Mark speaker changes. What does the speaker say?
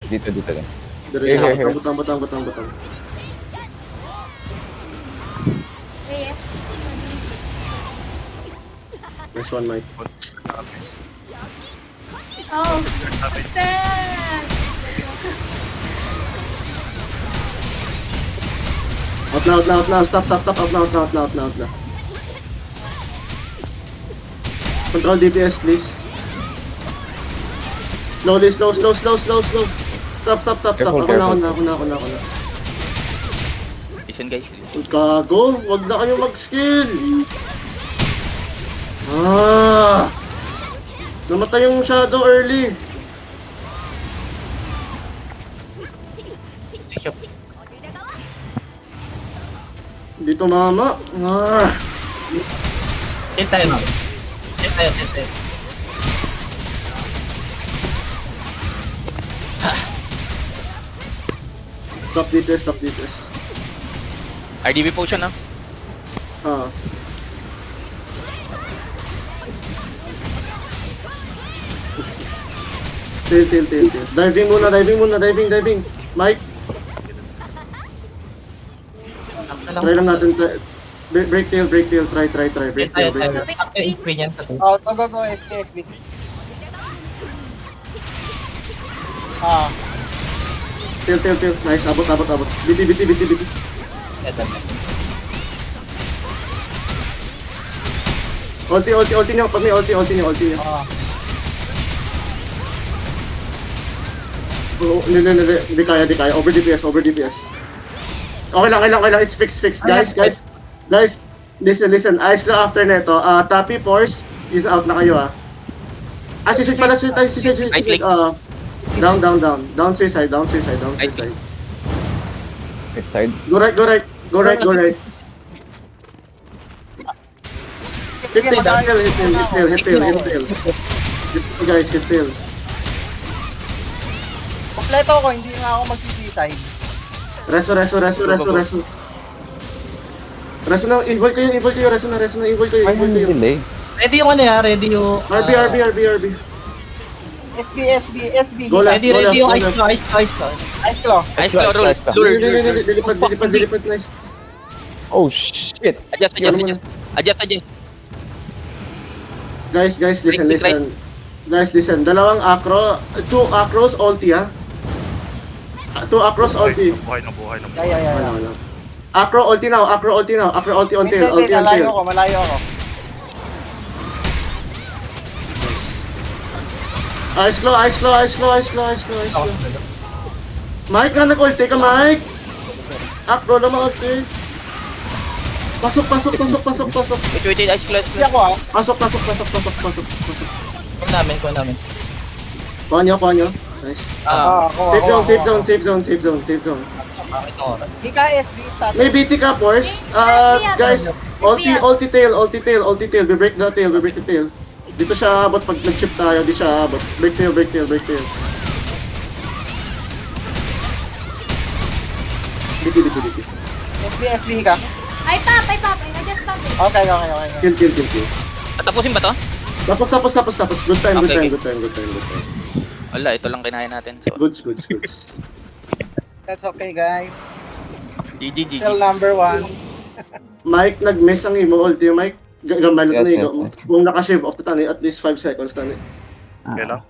Speaker 1: Dito lang.
Speaker 2: Dire,
Speaker 1: Here.
Speaker 2: butang.
Speaker 3: Yes.
Speaker 2: Nice one, Mike.
Speaker 3: Oh. Ten.
Speaker 2: Out na. Stop. Out na. Control DPS, please. Slowly, slow. Stop.
Speaker 1: Careful.
Speaker 2: Ako na.
Speaker 4: Listen guys.
Speaker 2: Gago, wag na kayo mag-skill. Namatay yung shadow early. Dito mama.
Speaker 5: Tilt tayo, ma'am. Tilt tayo.
Speaker 2: Stop DPS.
Speaker 4: RDB potion ah.
Speaker 2: Tail. Diving muna. Mike, try lang natin. Break tail. Break
Speaker 5: Tilt tayo.
Speaker 2: tail.
Speaker 5: Sakto yung spray niyan.
Speaker 6: Oh, go, SB.
Speaker 2: Tail. Nice, abot. Biti. Ulti nyo. Pag may ulti nyo. Hindi kaya. Over DPS. Okay lang. It's fixed. Guys. Listen. Ice lang after neto. Tappy Force is out na kayo Suicide pala. Suicide.
Speaker 4: Right click.
Speaker 2: Down. Down suicide.
Speaker 4: Right click.
Speaker 1: Right side.
Speaker 2: Go right. Hit tail. Guys, hit tail.
Speaker 6: Kompleto ko, hindi nga ako mag-suicide.
Speaker 2: Reso. Reso na, invoke kayo. Reso na, invoke kayo.
Speaker 1: Ay, delay.
Speaker 5: Ready yung ano yan, ready yung...
Speaker 2: RB.
Speaker 6: SB.
Speaker 2: Go left.
Speaker 5: Ready yung ice claw.
Speaker 6: Ice claw.
Speaker 4: Ice claw roll.
Speaker 1: Ice claw.
Speaker 4: Lure.
Speaker 2: Dilipad, nice.
Speaker 1: Oh, shit.
Speaker 4: Adjust.
Speaker 2: Guys, listen.
Speaker 4: Right.
Speaker 2: Guys, listen. Dalawang acro, 2 acros ulti 2 acros ulti.
Speaker 7: Buhay na.
Speaker 6: Yeah.
Speaker 2: Acro ulti now. Ulti.
Speaker 6: Malayo ako.
Speaker 2: Ice claw. Mike, nga nag-ulti ka, Mike. Acro naman ulti. Pasok.
Speaker 4: Wait, ice claw.
Speaker 6: Hindi ako
Speaker 2: Pasok.
Speaker 5: Kuha namin.
Speaker 2: Kuha nyo. Nice. Safe zone.
Speaker 5: Bakit ang oras?
Speaker 6: Hindi ka SB status.
Speaker 2: May BT ka, Force. Guys, ulti tail. We break the tail. Dito siya abot pag nag-chip tayo. Di siya abot. Break tail. BT.
Speaker 6: SB ka.
Speaker 3: Ay, pop. I just pop it.
Speaker 6: Okay.
Speaker 2: Kill.
Speaker 4: Tapusin ba to?
Speaker 2: Tapos. Good time.
Speaker 4: Wala, ito lang kinaya natin. So,
Speaker 2: Goods.
Speaker 6: That's okay, guys.
Speaker 4: GG.
Speaker 6: Still number 1.
Speaker 2: Mike, nag-miss ang imo ulti. Mike, gamalot na
Speaker 1: Yes.
Speaker 2: Kung naka-shave off the tani, at least 5 seconds tani.
Speaker 7: Okay lang.